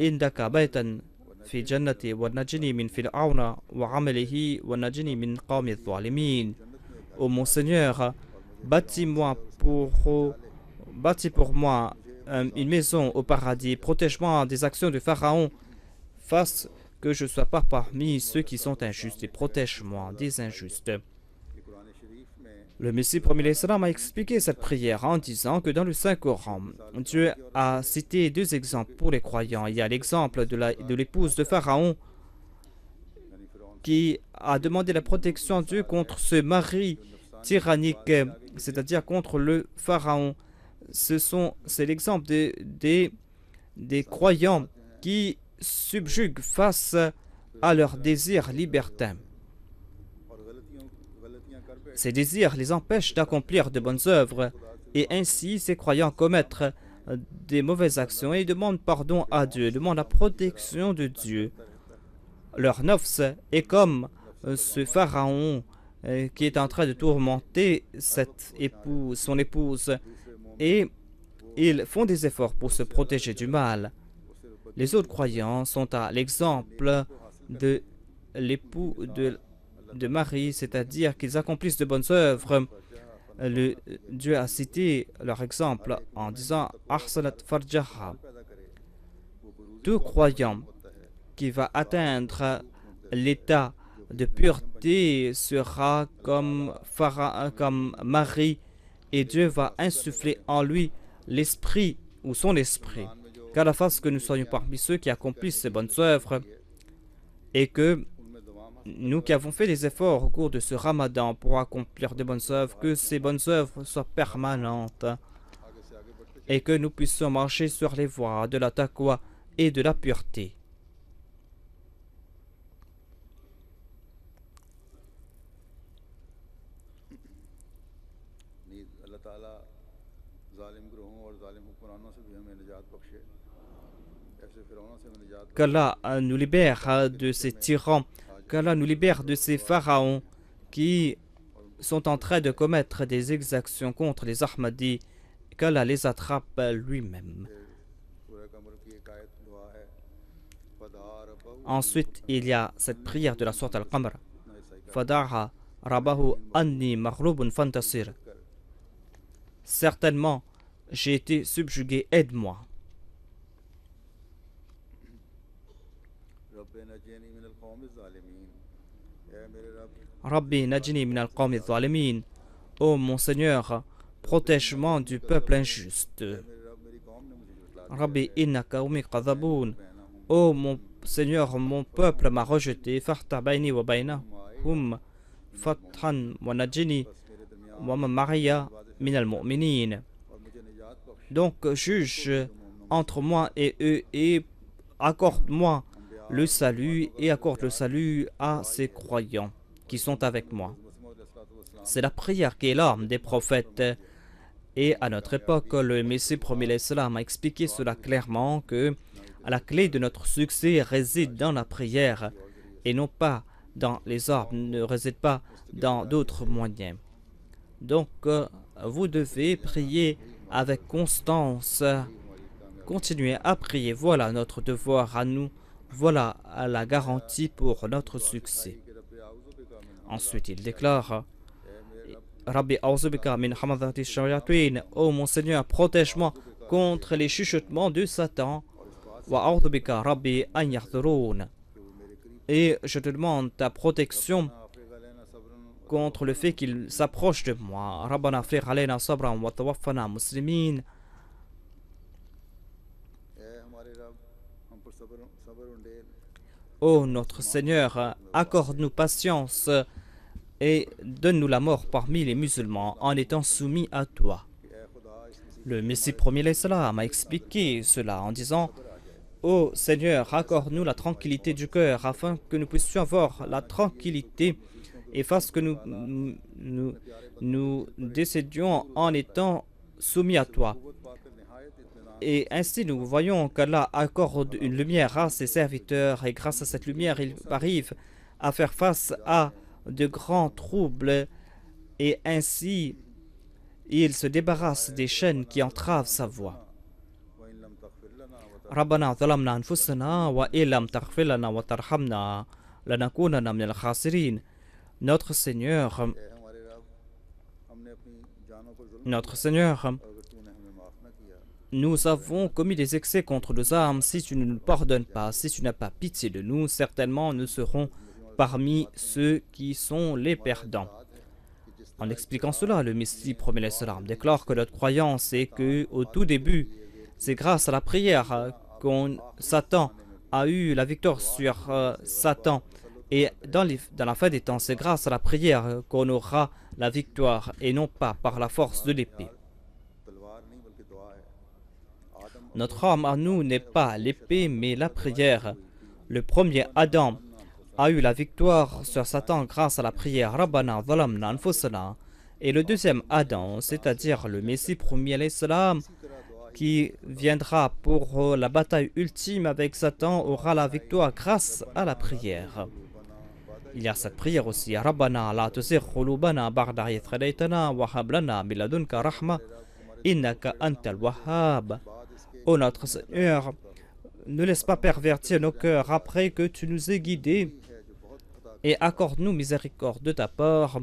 عندك بيتا في جنة ونجني من فرعون وعمله ونجني من قوم الظالمين. Ô mon Seigneur, bâtis pour moi une maison au paradis. Protège-moi des actions de Pharaon. Fasse que je ne sois pas parmi ceux qui sont injustes et protège-moi des injustes. Le Messie premier l'Islam a expliqué cette prière en disant que dans le Saint-Coran, Dieu a cité deux exemples pour les croyants. Il y a l'exemple de l'épouse de Pharaon qui a demandé la protection de Dieu contre ce mari tyrannique, c'est-à-dire contre le Pharaon. C'est l'exemple des croyants qui subjuguent face à leurs désirs libertins. Ces désirs les empêchent d'accomplir de bonnes œuvres et ainsi ces croyants commettent des mauvaises actions et demandent pardon à Dieu, demandent la protection de Dieu. Leur nafs est comme ce pharaon qui est en train de tourmenter son épouse et ils font des efforts pour se protéger du mal. Les autres croyants sont à l'exemple de l'époux de Marie, c'est-à-dire qu'ils accomplissent de bonnes œuvres. Dieu a cité leur exemple en disant Ahsanat farjaha. Tout croyant qui va atteindre l'état de pureté sera comme Marie et Dieu va insuffler en lui l'esprit ou son esprit. Qu'à la fasse que nous soyons parmi ceux qui accomplissent ces bonnes œuvres et que nous qui avons fait des efforts au cours de ce ramadan pour accomplir de bonnes œuvres, que ces bonnes œuvres soient permanentes et que nous puissions marcher sur les voies de la taqwa et de la pureté. Qu'Allah nous libère de ces tyrans, qu'Allah nous libère de ces pharaons qui sont en train de commettre des exactions contre les Ahmadis, qu'Allah les attrape lui-même. Ensuite, il y a cette prière de la sourate Al-Qamr. Fadaha rabahu anni maghlubun fantasir. Certainement, j'ai été subjugué, aide-moi. Rabbi najini min al-qawmi zalimin. Ô mon Seigneur, protège-moi du peuple injuste. Rabbi inna qawmi qadhaboun. Ô mon Seigneur, mon peuple m'a rejeté. Farta bayni wa baynahum fathan wa najini wa ma maria min al-mu'minin. Donc juge entre moi et eux et accorde-moi le salut et accorde le salut à ces croyants qui sont avec moi. C'est la prière qui est l'arme des prophètes. Et à notre époque, le Messie premier l'Islam a expliqué cela clairement que la clé de notre succès réside dans la prière et non pas dans les armes, ne réside pas dans d'autres moyens. Donc, vous devez prier avec constance. Continuez à prier. Voilà notre devoir à nous. Voilà la garantie pour notre succès. Ensuite, il déclare Rabbi auzubika min hamadati shayatin. Oh mon Seigneur, protège-moi contre les chuchotements de Satan. Wa auzubika Rabbi an yahdurun. Et je te demande ta protection contre le fait qu'il s'approche de moi. Rabbana fir alayna sabran wa tawaffana muslimin. Ô notre Seigneur, accorde-nous patience et donne-nous la mort parmi les musulmans en étant soumis à toi. Le Messie premier l'Islam a expliqué cela en disant Ô Seigneur, accorde-nous la tranquillité du cœur afin que nous puissions avoir la tranquillité et fasse que nous décédions en étant soumis à toi. Et ainsi nous voyons qu'Allah accorde une lumière à ses serviteurs et grâce à cette lumière, ils arrivent à faire face à de grands troubles et ainsi il se débarrasse des chaînes qui entravent sa voie. ربنا ظلمنا أنفسنا وإن لم تغفر لنا وترحمنا لنكونن من الخاسرين. Notre Seigneur, notre Seigneur, nous avons commis des excès contre nos âmes. Si tu ne nous pardonnes pas, si tu n'as pas pitié de nous, certainement nous serons parmi ceux qui sont les perdants. En expliquant cela, le Messie promet l'Islam déclare que notre croyance est que, au tout début, c'est grâce à la prière que Satan a eu la victoire sur Satan. Et dans la fin des temps, c'est grâce à la prière qu'on aura la victoire et non pas par la force de l'épée. Notre arme à nous n'est pas l'épée mais la prière. Le premier Adam a eu la victoire sur Satan grâce à la prière Rabbana zalamna anfusana. Et le deuxième Adam, c'est-à-dire le Messie promis à l'Islam, qui viendra pour la bataille ultime avec Satan, aura la victoire grâce à la prière. Il y a cette prière aussi. Rabbana la tuzigh qulubana ba'da idh hadaytana wa hab lana min ladunka rahma innaka antal wahhab. Ô notre Seigneur, ne laisse pas pervertir nos cœurs après que tu nous aies guidés et accorde-nous miséricorde de ta part.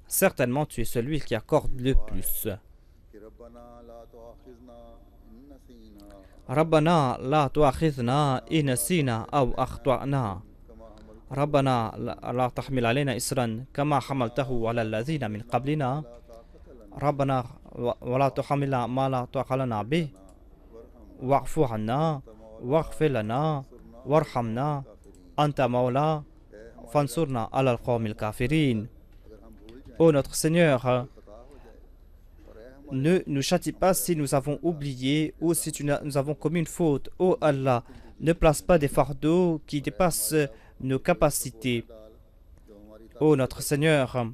Certainement, tu es celui qui accorde le plus. Rabbana la tu'akhidhna in nasina aw akhta'na. ربنا لا تحمل علينا إصرا كما حملته على الذين من قبلنا ربنا ولا تحملنا ما لا طاقة لنا به واعف عنا واغفر لنا وارحمنا أنت مولا فانصرنا على القوم الكافرين. Ô notre Seigneur, ne nous châtie pas si nous avons oublié ou si nous avons commis une faute. Ô Allah, ne place pas des fardeaux qui dépassent nos capacités. Ô notre Seigneur,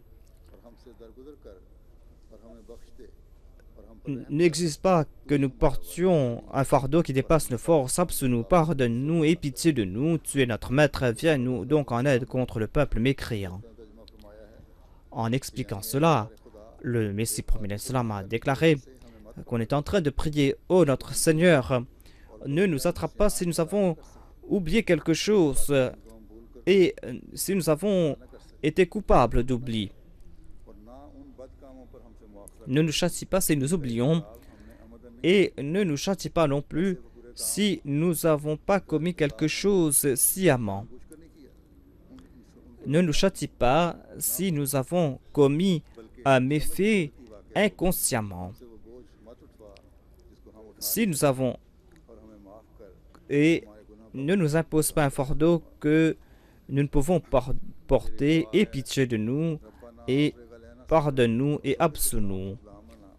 n'existe pas que nous portions un fardeau qui dépasse nos forces. Absous-nous, pardonne-nous et pitié de nous. Tu es notre maître, viens-nous donc en aide contre le peuple mécréant. En expliquant cela, le Messie promis l'Islam a déclaré qu'on est en train de prier. Ô notre Seigneur, ne nous attrape pas si nous avons oublié quelque chose et si nous avons été coupables d'oubli. Ne nous châtie pas si nous oublions et ne nous châtie pas non plus si nous n'avons pas commis quelque chose sciemment. Ne nous châtie pas si nous avons commis un méfait inconsciemment. Si nous avons et ne nous impose pas un fardeau que nous ne pouvons porter, et pitié de nous, et pardonne-nous et absous-nous.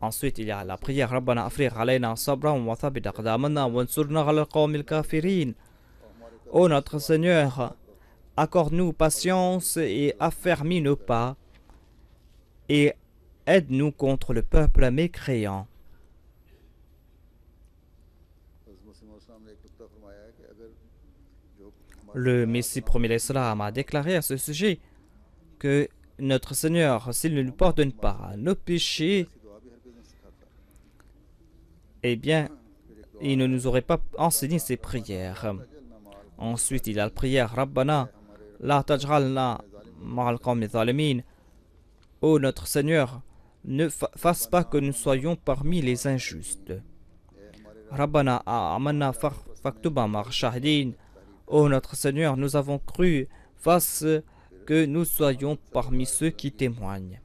Ensuite, il y a la prière Rabbana afrigh alayna sabran wa thabbit aqdamana wansurna ala al-qawmi al-kafirin. Ô notre Seigneur, accorde-nous patience et affermis nos pas, et aide-nous contre le peuple mécréant. Le Messie promis l'Islam a déclaré à ce sujet que notre Seigneur, s'il ne nous pardonne pas nos péchés, eh bien, il ne nous aurait pas enseigné ses prières. Ensuite, il y a la prière Rabbana la taj'alna ma'al qawmi zalimin. Ô notre Seigneur, ne fasse pas que nous soyons parmi les injustes. Rabbana amanna faktuba ma'al shahidin. Ô notre Seigneur, nous avons cru, fasse que nous soyons parmi ceux qui témoignent.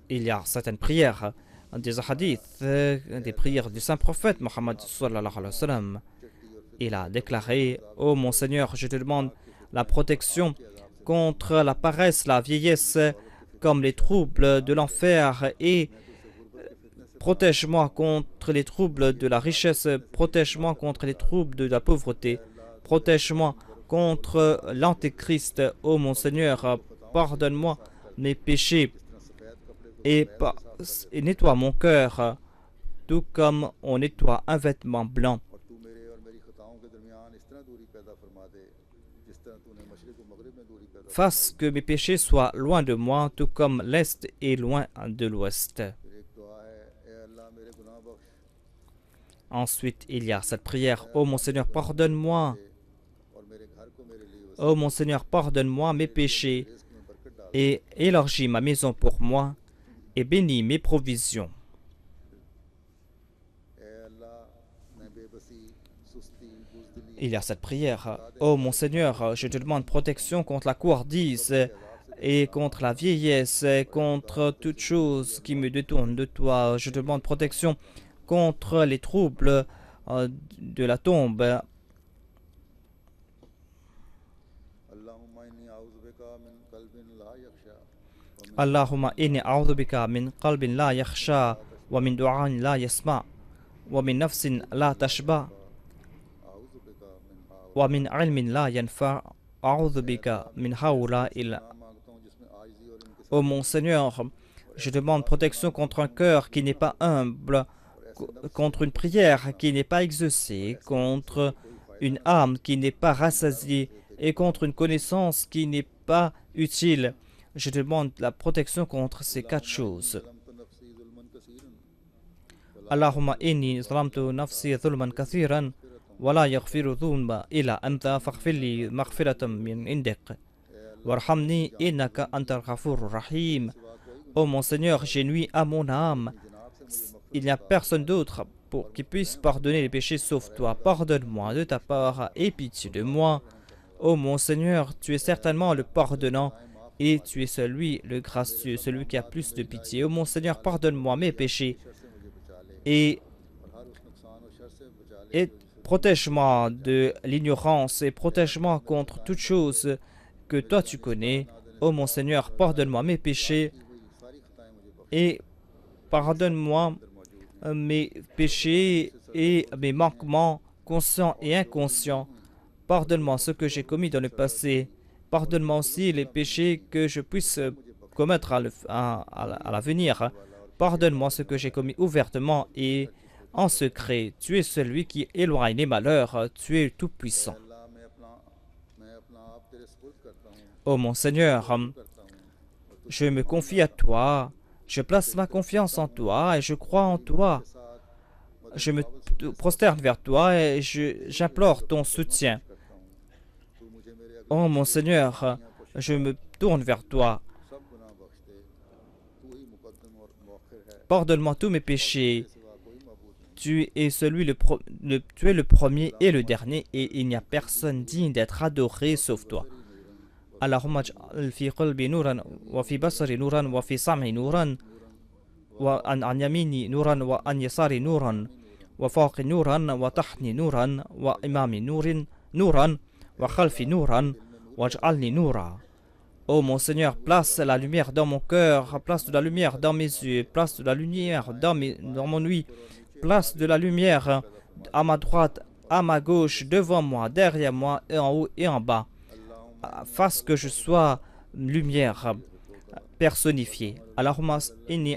Il y a certaines prières, des hadiths, des prières du saint prophète Mohammed sallallahu alayhi wa sallam. Il a déclaré: ô mon Seigneur, je te demande la protection contre la paresse, la vieillesse, comme les troubles de l'enfer, et protège-moi contre les troubles de la richesse, protège-moi contre les troubles de la pauvreté, protège-moi contre l'antéchrist. Ô mon Seigneur, pardonne-moi mes péchés et nettoie mon cœur, tout comme on nettoie un vêtement blanc. Fasse que mes péchés soient loin de moi, tout comme l'Est est loin de l'Ouest. Ensuite, il y a cette prière. Ô mon Seigneur, pardonne-moi. Ô mon Seigneur, pardonne-moi mes péchés et élargis ma maison pour moi et bénis mes provisions. Il y a cette prière. Ô mon Seigneur, je te demande protection contre la couardise et contre la vieillesse, et contre toute chose qui me détourne de toi. Je te demande protection contre les troubles de la tombe. Allahumma inni a'udhu bika min qalbin la yakhsha, wa min du'an la yasma, wa min nafsin la tashba, wa min ilmin la yanfa, a'udhu bika min hawla illa. Ô mon Seigneur, je demande protection contre un cœur qui n'est pas humble, contre une prière qui n'est pas exaucée, contre une âme qui n'est pas rassasiée et contre une connaissance qui n'est pas utile. Je demande la protection contre ces quatre choses. Allahumma inni zalamtu nafsi zulman kathiran wa la yaghfiru dhunba illa anta faghfir li maghfiratan min indik warhamni innaka antal ghafurur rahim. Ô mon Seigneur, j'ai nui à mon âme. Il n'y a personne d'autre pour qui puisse pardonner les péchés sauf toi. Pardonne-moi de ta part et pitié de moi. Ô mon Seigneur, tu es certainement le pardonnant et tu es celui le gracieux, celui qui a plus de pitié. Ô mon Seigneur, pardonne-moi mes péchés et protège-moi de l'ignorance et protège-moi contre toute chose que toi tu connais. Ô mon Seigneur, pardonne-moi mes péchés et pardonne-moi mes péchés et mes manquements conscients et inconscients. Pardonne-moi ce que j'ai commis dans le passé. Pardonne-moi aussi les péchés que je puisse commettre à l'avenir. Pardonne-moi ce que j'ai commis ouvertement et en secret. Tu es celui qui éloigne les malheurs. Tu es tout-puissant. Ô mon Seigneur, je me confie à toi. Je place ma confiance en toi et je crois en toi. Je me prosterne vers toi et j'implore ton soutien. Oh mon Seigneur, je me tourne vers toi. Pardonne-moi tous mes péchés. Tu es le premier et le dernier et il n'y a personne digne d'être adoré sauf toi. Allahumma ij'al fi qalbi nuran wa fi basari nuran wa fi sam'i nuran wa an yamini nuran wa an yasari nuran wa fawqi nuran wa tahni nuran wa imami nuran wa khalfi nuran waj'alni nura. Ô mon Seigneur, place la lumière dans mon cœur, place de la lumière dans mes yeux, place de la lumière dans mon nuit, place de la lumière à ma droite, à ma gauche, devant moi, derrière moi, et en haut et en bas. Fasse que je sois lumière personnifiée. Allahumma inni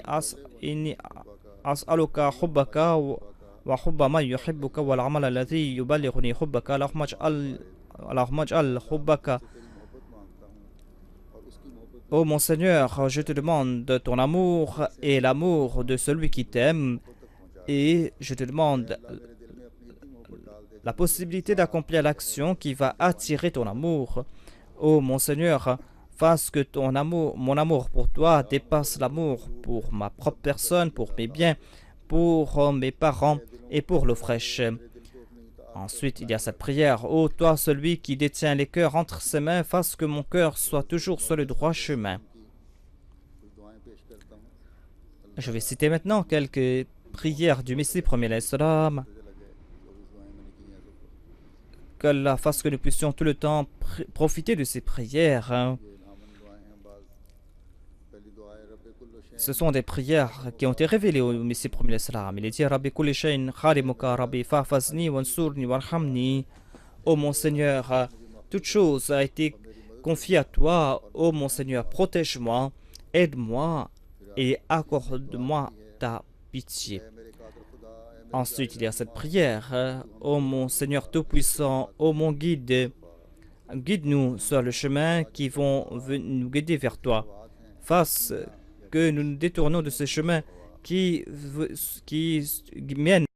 as'aluka hubbaka wa hubba man yuhibbuka wal amal alladhi yuballighuni hubbaka. Allahumma ij'al hubbaka. Ô mon Seigneur, je te demande ton amour et l'amour de celui qui t'aime et je te demande la possibilité d'accomplir l'action qui va attirer ton amour. Ô mon Seigneur, fasse que mon amour pour toi dépasse l'amour pour ma propre personne, pour mes biens, pour mes parents et pour l'eau fraîche. Ensuite, il y a cette prière. Ô toi, celui qui détient les cœurs entre ses mains, fasse que mon cœur soit toujours sur le droit chemin. Je vais citer maintenant quelques prières du Messie premier l'Islam. Qu'Allah fasse que nous puissions tout le temps profiter de ces prières. Ce sont des prières qui ont été révélées au Messie premier l'Islam. Il est dit Rabbi kulli shay'in khalimuka Rabbi fa'fazni wansurni warhamni. Ô mon Seigneur, toute chose a été confiée à toi. Ô mon Seigneur, protège-moi, aide-moi et accorde-moi ta pitié. Ensuite, il y a cette prière. Ô mon Seigneur Tout-Puissant, ô mon guide, guide-nous sur le chemin qui vont nous guider vers toi. Fasse que nous nous détournons de ce chemin qui mène